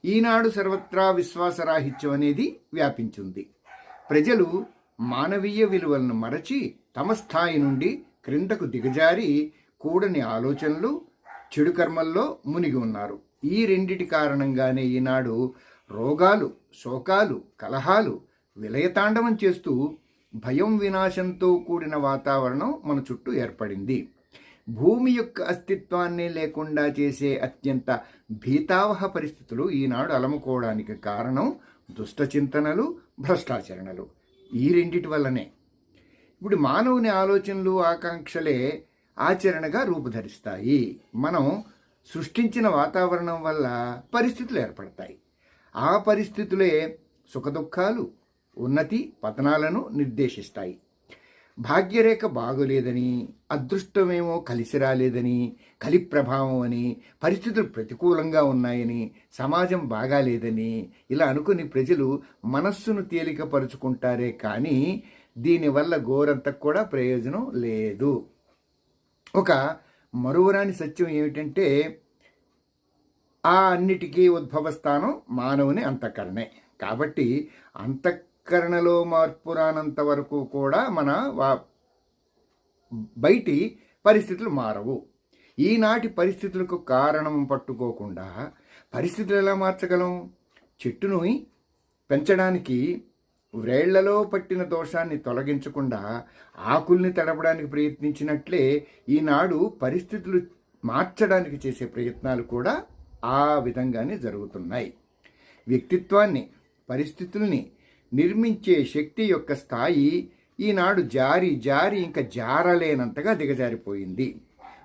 ఈనాడు సర్వత్రా విశ్వాసరాహిత్యం అనేది వ్యాపించింది. ప్రజలు మానవీయ విలువలను మరచి తమ స్థాయి నుండి క్రిందకు దిగజారి కూడని ఆలోచనలు, చెడు కర్మల్లో మునిగి ఉన్నారు. ఈ రెండిటి కారణంగానే ఈనాడు రోగాలు, శోకాలు, కలహాలు విలయతాండవం చేస్తూ భయం, వినాశంతో కూడిన వాతావరణం మన చుట్టూ ఏర్పడింది. భూమి యొక్క అస్తిత్వాన్ని లేకుండా చేసే అత్యంత భీతావహ పరిస్థితులు ఈనాడు అలముకోవడానికి కారణం దుష్ట చింతనలు, భ్రష్టాచరణలు. ఈ రెండిటి వల్లనే ఇప్పుడు మానవుని ఆలోచనలు, ఆకాంక్షలే ఆచరణగా రూపుధరిస్తాయి. మనం సృష్టించిన వాతావరణం వల్ల పరిస్థితులు ఏర్పడతాయి. ఆ పరిస్థితులే సుఖదుఖాలు, ఉన్నతి, పతనాలను నిర్దేశిస్తాయి. భాగ్యరేఖ బాగోలేదని, అదృష్టమేమో కలిసి రాలేదని, కలి ప్రభావం అని, పరిస్థితులు ప్రతికూలంగా ఉన్నాయని, సమాజం బాగాలేదని ఇలా అనుకుని ప్రజలు మనస్సును తేలికపరుచుకుంటారే కానీ దీనివల్ల గోరంతకు కూడా ప్రయోజనం లేదు. ఒక మరువరాని సత్యం ఏమిటంటే ఆ అన్నిటికీ ఉద్భవ స్థానం మానవుని అంతఃకరణే. కాబట్టి అంతఃకరణలో మార్పు రానంత వరకు కూడా మన బయటి పరిస్థితులు మారవు. ఈనాటి పరిస్థితులకు కారణం పట్టుకోకుండా పరిస్థితులు ఎలా మార్చగలం? చెట్టును పెంచడానికి వ్రేళ్లలో పట్టిన దోషాన్ని తొలగించకుండా ఆకుల్ని తడపడానికి ప్రయత్నించినట్లే ఈనాడు పరిస్థితులు మార్చడానికి చేసే ప్రయత్నాలు కూడా ఆ విధంగానే జరుగుతున్నాయి. వ్యక్తిత్వాన్ని, పరిస్థితుల్ని నిర్మించే శక్తి యొక్క స్థాయి ఈనాడు జారి ఇంకా జారలేనంతగా దిగజారిపోయింది.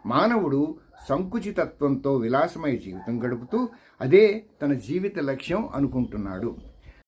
మానవుడు సంకుచితత్వంతో విలాసమయ జీవితం గడుపుతూ అదే తన జీవిత లక్ష్యం అనుకుంటున్నాడు.